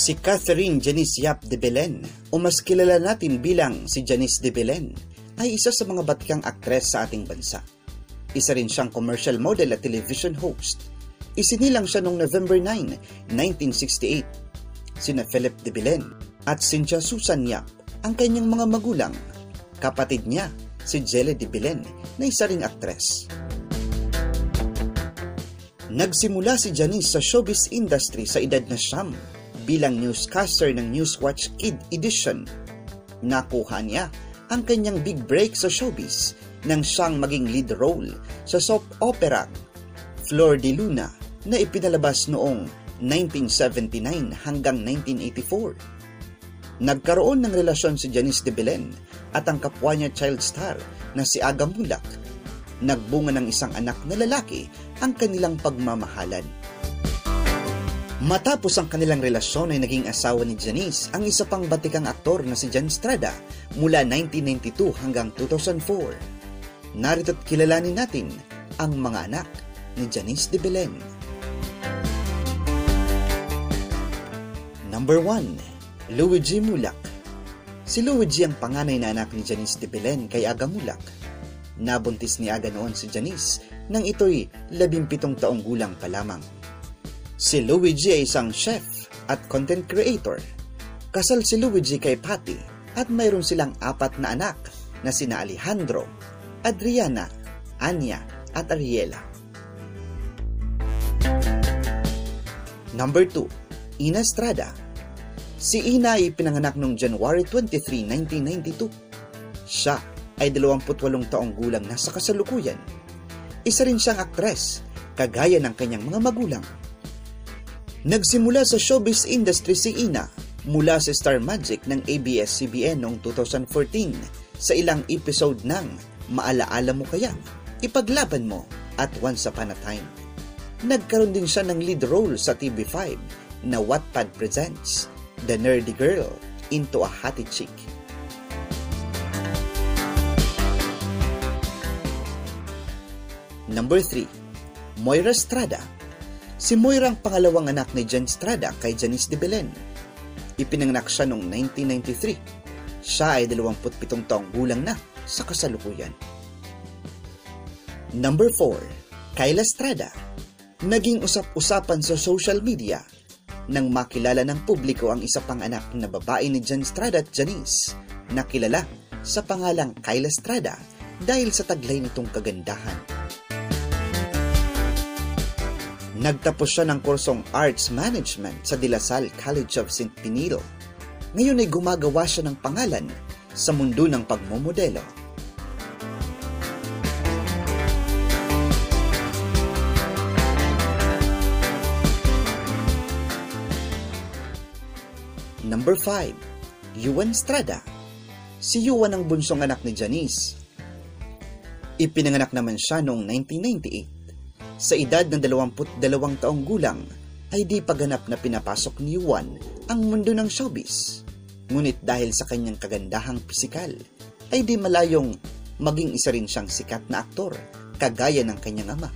Si Janice de Belen, o mas kilala natin bilang si Janice de Belen, ay isa sa mga batkang aktres sa ating bansa. Isa rin siyang commercial model at television host. Isinilang siya noong November 9, 1968. Sina Philip de Belen at Cynthia Susan Yap ang kanyang mga magulang. Kapatid niya, si Gelli de Belen, na isa ring aktres. Nagsimula si Janice sa showbiz industry sa edad na siyam bilang newscaster ng NewsWatch Kids Edition. Nakuha niya ang kanyang big break sa showbiz nang siyang maging lead role sa soap operang Flourdeluna na ipinalabas noong 1979 hanggang 1984. Nagkaroon ng relasyon si Janice de Belen at ang kapwa niya child star na si Aga Muhlach. Nagbunga ng isang anak na lalaki ang kanilang pagmamahalan. Matapos ang kanilang relasyon ay naging asawa ni Janice ang isa pang batikang aktor na si John Estrada mula 1992 hanggang 2004. Narito't kilalanin natin ang mga anak ni Janice de Belen. Number 1. Luigi Muhlach. Si Luigi ang panganay na anak ni Janice de Belen kay Aga Muhlach. Nabuntis ni Aga noon si Janice nang ito'y 17 taong gulang pa lamang. Si Luigi ay isang chef at content creator. Kasal si Luigi kay Patty at mayroon silang 4 na anak na sina Alejandro, Adriana, Anya at Ariela. Number 2. Ina Estrada. Si Ina ay pinanganak noong January 23, 1992. Siya ay 28 taong gulang na sa kasalukuyan. Isa rin siyang aktres, kagaya ng kanyang mga magulang. Nagsimula sa showbiz industry si Ina mula sa Star Magic ng ABS-CBN noong 2014 sa ilang episode ng Maalaala Mo Kaya, Ipaglaban Mo at Once Upon a Time. Nagkaroon din siya ng lead role sa TV5 na Wattpad Presents The Nerdy Girl into a Hottie Chick. Number 3. Moira Estrada. Si Moira ang pangalawang anak ni John Estrada kay Janice de Belen. Ipinanganak siya noong 1993. Siya ay 27 taong gulang na sa kasalukuyan. Number 4. Kayla Estrada. Naging usap-usapan sa social media nang makilala ng publiko ang isa pang anak na babae ni John Estrada at Janice na kilala sa pangalang Kayla Estrada dahil sa taglay nitong kagandahan. Nagtapos siya ng kursong Arts Management sa De La Salle College of St. Benito. Ngayon ay gumagawa siya ng pangalan sa mundo ng pagmomodelo. Number 5. Yuan Estrada. Si Yuan ang bunsong anak ni Janice. Ipinanganak naman siya noong 1998. Sa edad ng 22 taong gulang, ay di paganap na pinapasok ni Yuan ang mundo ng showbiz. Ngunit dahil sa kanyang kagandahang pisikal, ay di malayong maging isa rin siyang sikat na aktor, kagaya ng kanyang ama.